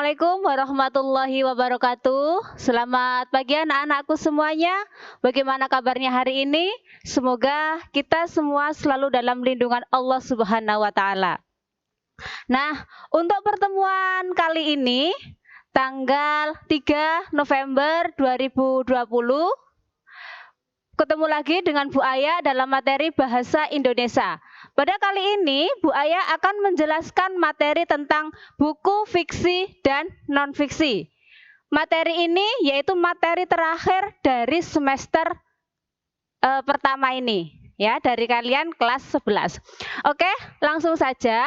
Assalamualaikum warahmatullahi wabarakatuh. Selamat pagi anak-anakku semuanya. Bagaimana kabarnya hari ini? Semoga kita semua selalu dalam lindungan Allah Subhanahu wa taala. Nah, untuk pertemuan kali ini tanggal 3 November 2020 ketemu lagi dengan Bu Aya dalam materi Bahasa Indonesia. Pada kali ini, Bu Aya akan menjelaskan materi tentang buku fiksi dan non-fiksi. Materi ini yaitu materi terakhir dari semester pertama ini, ya, dari kalian kelas 11. Oke, langsung saja.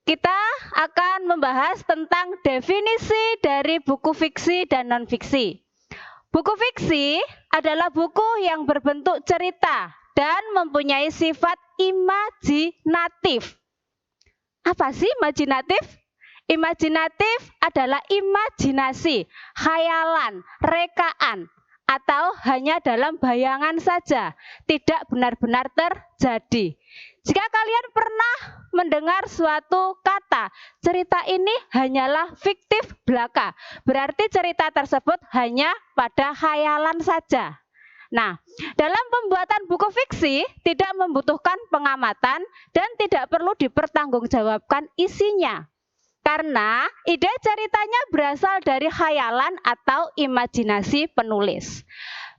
Kita akan membahas tentang definisi dari buku fiksi dan non-fiksi. Buku fiksi adalah buku yang berbentuk cerita dan mempunyai sifat imajinatif. Apa sih imajinatif? Imajinatif adalah imajinasi, khayalan, rekaan, atau hanya dalam bayangan saja, tidak benar-benar terjadi. Jika kalian pernah mendengar suatu kata, cerita ini hanyalah fiktif belaka, berarti cerita tersebut hanya pada khayalan saja. Nah, dalam pembuatan buku fiksi tidak membutuhkan pengamatan dan tidak perlu dipertanggungjawabkan isinya. Karena ide ceritanya berasal dari khayalan atau imajinasi penulis.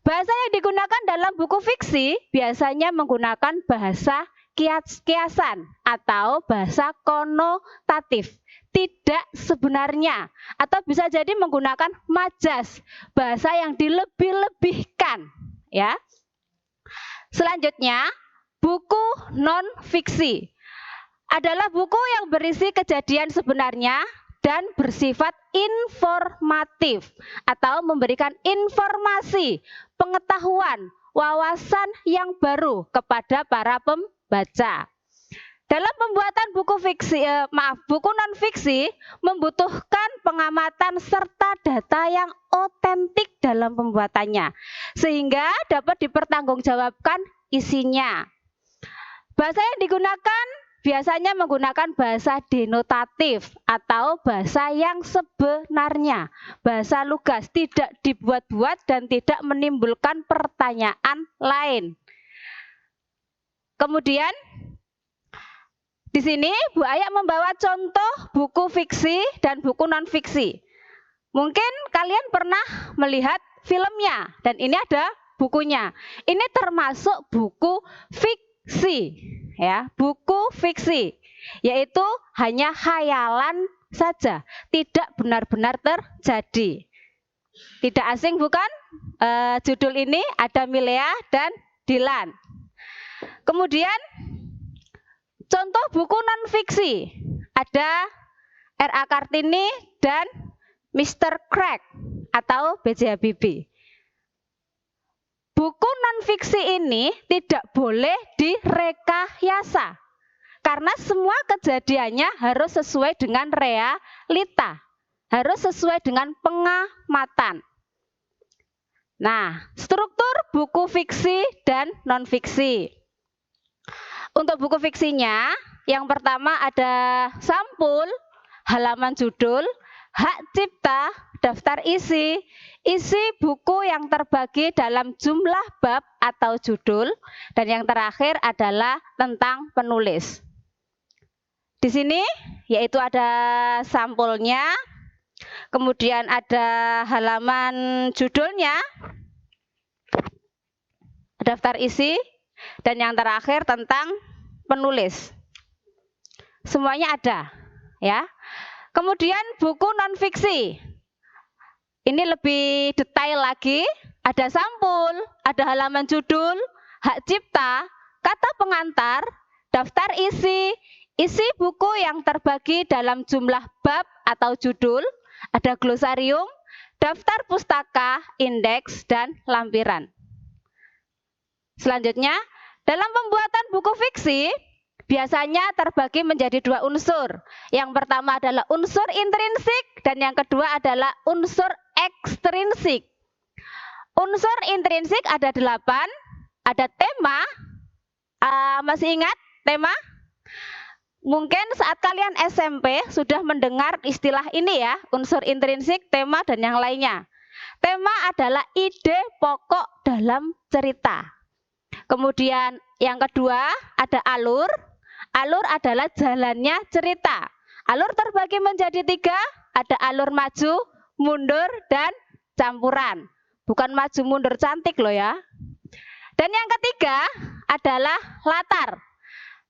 Bahasa yang digunakan dalam buku fiksi biasanya menggunakan bahasa kiasan atau bahasa konotatif, tidak sebenarnya, atau bisa jadi menggunakan majas, bahasa yang dilebih-lebihkan, ya. Selanjutnya, buku non-fiksi adalah buku yang berisi kejadian sebenarnya dan bersifat informatif atau memberikan informasi, pengetahuan, wawasan yang baru kepada para pembaca. Dalam pembuatan buku non-fiksi membutuhkan pengamatan serta data yang otentik dalam pembuatannya, sehingga dapat dipertanggungjawabkan isinya. Bahasa yang digunakan biasanya menggunakan bahasa denotatif atau bahasa yang sebenarnya, bahasa lugas, tidak dibuat-buat dan tidak menimbulkan pertanyaan lain. Kemudian di sini Bu Aya membawa contoh buku fiksi dan buku non-fiksi. Mungkin kalian pernah melihat filmnya dan ini ada bukunya. Ini termasuk buku fiksi, ya, buku fiksi, yaitu hanya khayalan saja, tidak benar-benar terjadi. Tidak asing bukan? Judul ini ada Milea dan Dilan. Kemudian contoh buku non-fiksi ada R.A. Kartini dan Mr. Crack atau B.J. Habibie. Buku non-fiksi ini tidak boleh direkayasa karena semua kejadiannya harus sesuai dengan realita, harus sesuai dengan pengamatan. Nah, struktur buku fiksi dan non-fiksi. Untuk buku fiksinya, yang pertama ada sampul, halaman judul, hak cipta, daftar isi buku yang terbagi dalam jumlah bab atau judul, dan yang terakhir adalah tentang penulis. Di sini yaitu ada sampulnya, kemudian ada halaman judulnya, daftar isi, dan yang terakhir tentang penulis. Semuanya ada, ya. Kemudian buku non-fiksi. Ini lebih detail lagi, ada sampul, ada halaman judul, hak cipta, kata pengantar, daftar isi buku yang terbagi dalam jumlah bab atau judul, ada glosarium, daftar pustaka, indeks, dan lampiran. Selanjutnya, dalam pembuatan buku fiksi, biasanya terbagi menjadi dua unsur. Yang pertama adalah unsur intrinsik dan yang kedua adalah unsur ekstrinsik. Unsur intrinsik ada 8, ada tema, masih ingat tema? Mungkin saat kalian SMP sudah mendengar istilah ini ya, unsur intrinsik, tema, dan yang lainnya. Tema adalah ide pokok dalam cerita. Kemudian yang kedua ada alur. Alur adalah jalannya cerita. Alur terbagi menjadi 3, ada alur maju, mundur, dan campuran. Bukan maju mundur cantik loh ya. Dan yang ketiga adalah latar.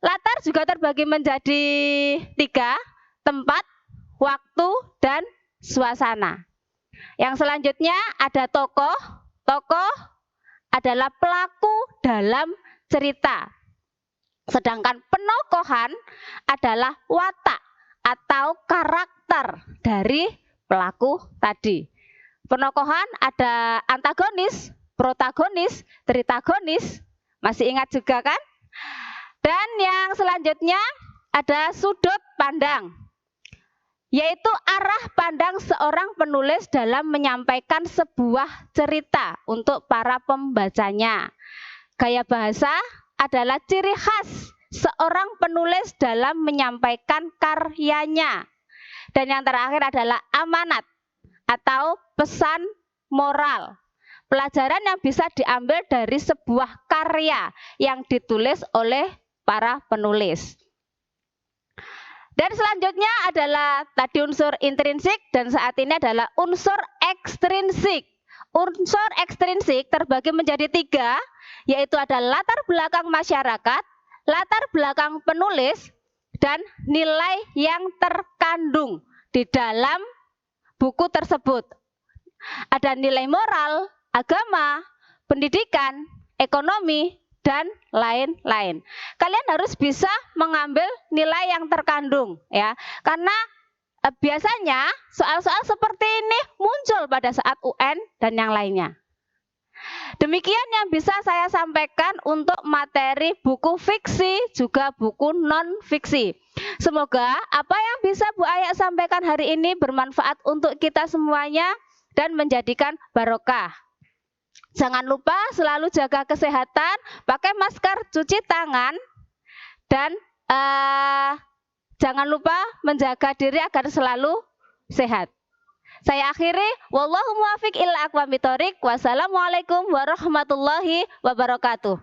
Latar juga terbagi menjadi 3, tempat, waktu, dan suasana. Yang selanjutnya ada tokoh. Tokoh adalah pelaku dalam cerita. Sedangkan penokohan adalah watak atau karakter dari pelaku tadi. Penokohan ada antagonis, protagonis, tritagonis. Masih ingat juga kan? Dan yang selanjutnya ada sudut pandang, yaitu arah pandang seorang penulis dalam menyampaikan sebuah cerita untuk para pembacanya. Gaya bahasa adalah ciri khas seorang penulis dalam menyampaikan karyanya. Dan yang terakhir adalah amanat atau pesan moral. Pelajaran yang bisa diambil dari sebuah karya yang ditulis oleh para penulis. Dan selanjutnya adalah tadi unsur intrinsik dan saat ini adalah unsur ekstrinsik. Unsur ekstrinsik terbagi menjadi 3, yaitu ada latar belakang masyarakat, latar belakang penulis, dan nilai yang terkandung di dalam buku tersebut. Ada nilai moral, agama, pendidikan, ekonomi, dan lain-lain. Kalian harus bisa mengambil nilai yang terkandung ya, karena biasanya soal-soal seperti ini muncul pada saat UN dan yang lainnya. Demikian yang bisa saya sampaikan untuk materi buku fiksi juga buku non fiksi. Semoga apa yang bisa Bu Aya sampaikan hari ini bermanfaat untuk kita semuanya dan menjadikan barokah. Jangan lupa selalu jaga kesehatan, pakai masker, cuci tangan, dan jangan lupa menjaga diri agar selalu sehat. Saya akhiri, wallahu muwaffiq ila aqwamit thoriq. Wassalamualaikum warahmatullahi wabarakatuh.